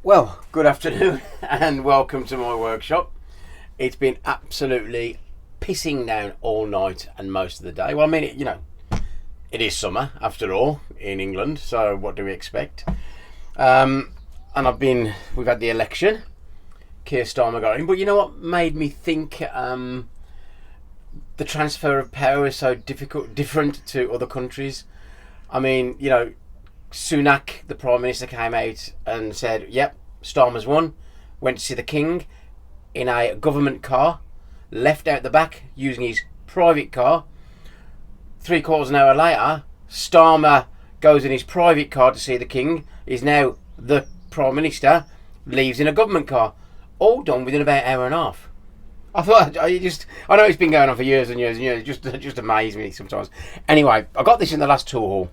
Well, good afternoon and welcome to my workshop. It's been absolutely pissing down all night and most of the day. Well, I mean, it is summer after all in England, so what do we expect? And we've had the election. Keir Starmer got in, but you know what made me think the transfer of power is so different to other countries? I mean, Sunak, the Prime Minister, came out and said, yep, Starmer's won, went to see the King in a government car, left out the back using his private car. 3/4 an hour later, Starmer goes in his private car to see the King, is now the Prime Minister, leaves in a government car. All done within about an hour and a half. I know it's been going on for years and years and years, it just amazes me sometimes. Anyway, I got this in the last tool haul.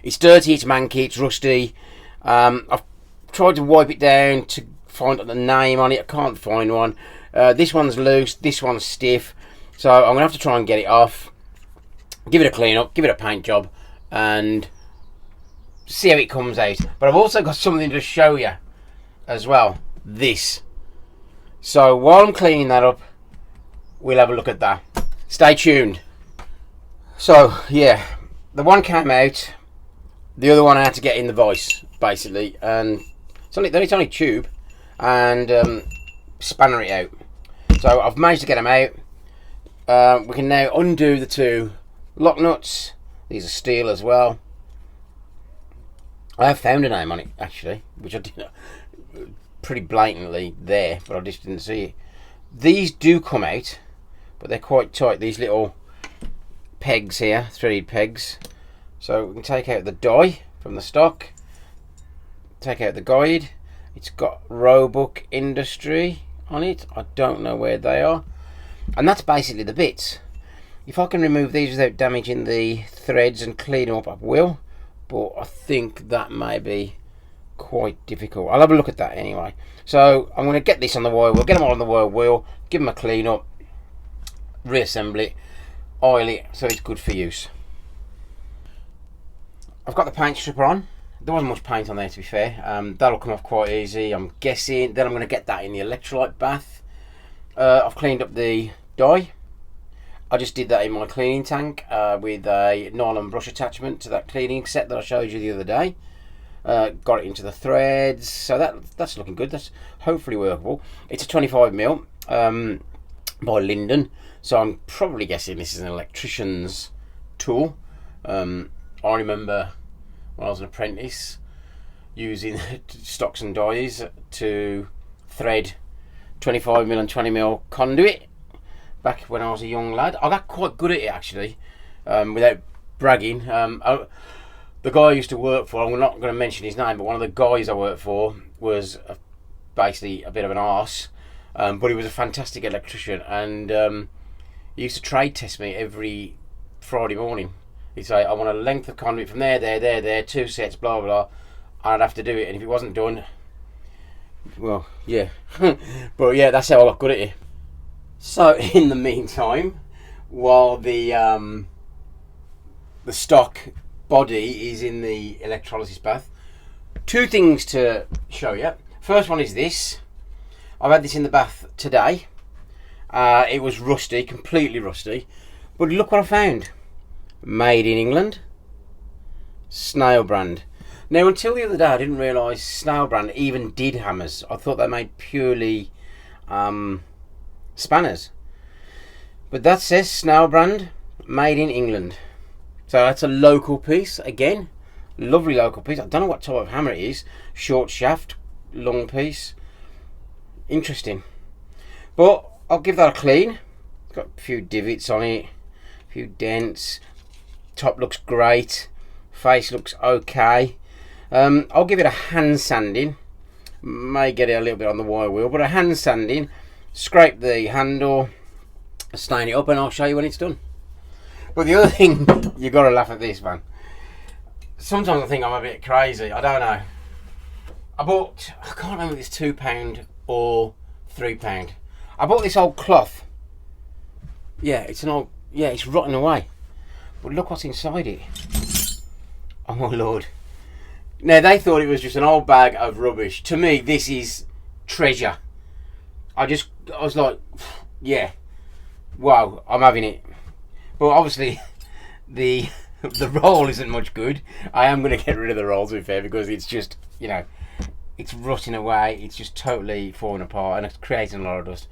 It's dirty, it's manky, it's rusty. I've tried to wipe it down to find the name on it. I can't find one. This one's loose, this one's stiff. So I'm going to have to try and get it off, give it a clean up, give it a paint job, and see how it comes out. But I've also got something to show you as well. This. So while I'm cleaning that up, we'll have a look at that. Stay tuned. So, yeah. The one came out, the other one I had to get in the vice, basically, and it's only tube, and spanner it out. So I've managed to get them out. We can now undo the two lock nuts. These are steel as well. I have found a name on it, actually, which I did pretty blatantly there, but I just didn't see it. These do come out, but they're quite tight, these little pegs here, threaded pegs. So we can take out the die from the stock, take out the guide. It's got Roebuck Industry on it. I don't know where they are, and that's basically the bits. If I can remove these without damaging the threads and clean them up, I will, but I think that may be quite difficult. I'll have a look at that anyway. So I'm going to get this on the wire wheel, get them all on the wire wheel, give them a clean up, reassemble it, oil it so it's good for use. I've got the paint stripper on. There wasn't much paint on there, to be fair. That'll come off quite easy, I'm guessing. Then I'm going to get that in the electrolyte bath. I've cleaned up the dye. I just did that in my cleaning tank with a nylon brush attachment to that cleaning set that I showed you the other day. Got it into the threads, so that's looking good. That's hopefully workable. It's a 25mm by Linden, so I'm probably guessing this is an electrician's tool. I remember when I was an apprentice using stocks and dies to thread 25mm and 20mm conduit back when I was a young lad. I got quite good at it, actually, without bragging. The guy I used to work for, I'm not going to mention his name, but one of the guys I worked for was basically a bit of an arse, but he was a fantastic electrician, and he used to trade test me every Friday morning. He'd say, I want a length of conduit from there, 2 sets, blah, blah, and I'd have to do it, and if it wasn't done, well, yeah. But yeah, that's how I got good at it. So in the meantime, while the stock body is in the electrolysis bath, 2 things to show you. First one is this. I've had this in the bath today. It was rusty, completely rusty, but look what I found. Made in England, Snail brand. Now, until the other day, I didn't realise Snail brand even did hammers. I thought they made purely spanners, but that says Snail brand, made in England. So that's a local piece again, lovely local piece. I don't know what type of hammer it is. Short shaft, long piece. Interesting, but I'll give that a clean. It's got a few divots on it, a few dents. Top looks great, face looks okay. I'll give it a hand sanding. May get it a little bit on the wire wheel, but a hand sanding. Scrape the handle, stain it up, and I'll show you when it's done. But the other thing, you got to laugh at this, man. Sometimes I think I'm a bit crazy. I don't know. I can't remember if it's £2 or £3. I bought this old cloth. Yeah, it's rotten away. But look what's inside it. Oh my lord. Now, they thought it was just an old bag of rubbish. To me, this is treasure. I was like, yeah, wow, I'm having it. But obviously, the roll isn't much good. I am going to get rid of the roll, to be fair, because it's just, you know, it's rotting away. It's just totally falling apart, and it's creating a lot of dust.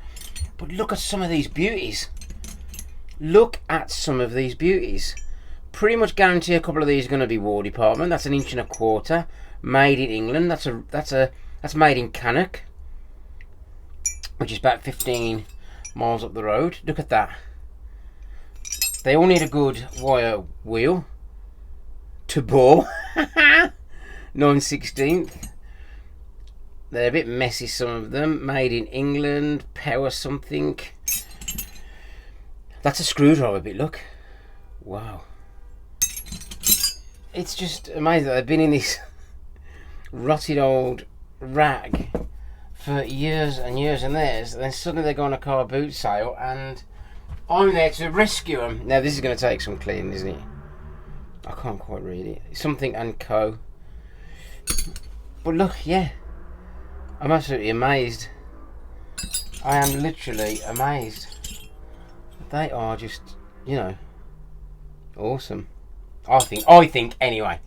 But look at some of these beauties. Look at some of these beauties. Pretty much guarantee a couple of these are going to be War Department. That's an 1.25 inch, made in England. That's made in Cannock, which is about 15 miles up the road. Look at that. They all need a good wire wheel to bore. 9/16. They're a bit messy, some of them. Made in England, power something. That's a screwdriver bit, look. Wow. It's just amazing that they've been in this rotted old rag for years and years and years, and then suddenly they go on a car boot sale, and I'm there to rescue them. Now, this is going to take some cleaning, isn't it? I can't quite read it. Something and Co. But look, yeah. I'm absolutely amazed. I am literally amazed. They are just, you know, awesome. I think anyway.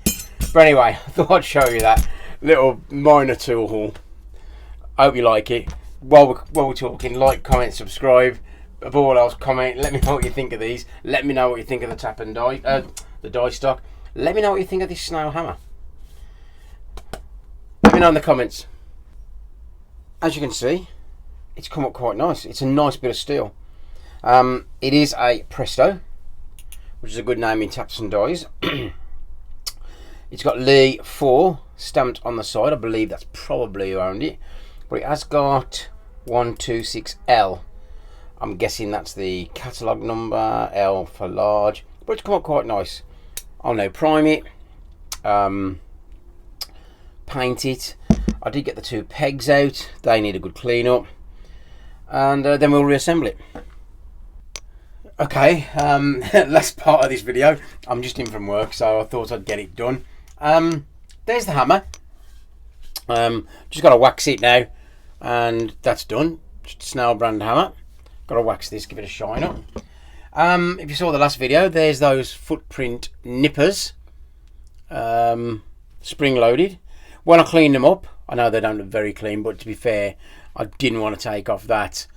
But anyway, I thought I'd show you that little minor tool haul. I hope you like it. While we're talking, like, comment, subscribe. Above all else, comment. Let me know what you think of these. Let me know what you think of the tap and die, the die stock. Let me know what you think of this snail hammer. Let me know in the comments. As you can see, it's come up quite nice. It's a nice bit of steel. It is a Presto, which is a good name in taps and dies. It's got Lee 4 stamped on the side. I believe that's probably who owned it. But it has got 126L. I'm guessing that's the catalogue number, L for large. But it's come up quite nice. I'll now prime it, paint it. I did get the 2 pegs out. They need a good clean up. And then we'll reassemble it. Okay, last part of this video. I'm just in from work, so I thought I'd get it done. There's the hammer. Just got to wax it now, and that's done. Just a Snail brand hammer. Got to wax this, give it a shine up. If you saw the last video, there's those footprint nippers, spring loaded. When I clean them up, I know they don't look very clean, but to be fair, I didn't want to take off that,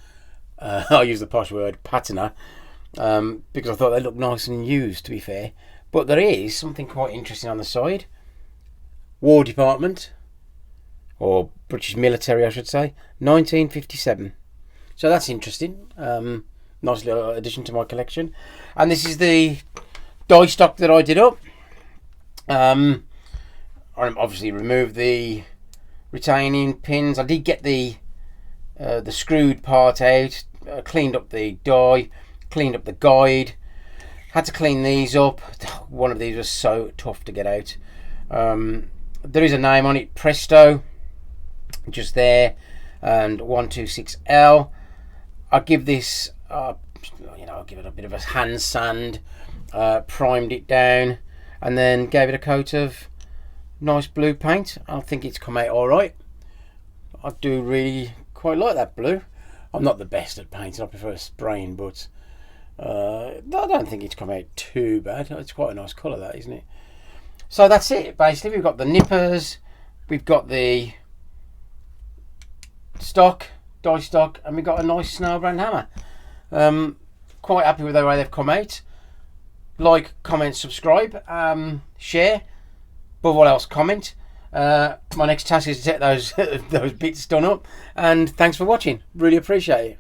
I'll use the posh word, patina, because I thought they looked nice and used, to be fair. But there is something quite interesting on the side. War Department, or British military I should say, 1957. So that's interesting. Nice little addition to my collection. And this is the die stock that I did up. I obviously removed the retaining pins. I did get the screwed part out, cleaned up the die, cleaned up the guide. Had to clean these up. One of these was so tough to get out. There is a name on it, Presto, just there, and 126L. I'll give this, I'll give it a bit of a hand sand, primed it down, and then gave it a coat of nice blue paint. I think it's come out all right. I do really quite like that blue. I'm not the best at painting. I prefer spraying, but I don't think it's come out too bad. It's quite a nice colour, that, isn't it? So that's it. Basically, we've got the nippers, we've got the stock, die stock, and we've got a nice Snail brand hammer. Quite happy with the way they've come out. Like, comment, subscribe, share. Above all else, comment. My next task is to get those those bits done up. And thanks for watching. Really appreciate it.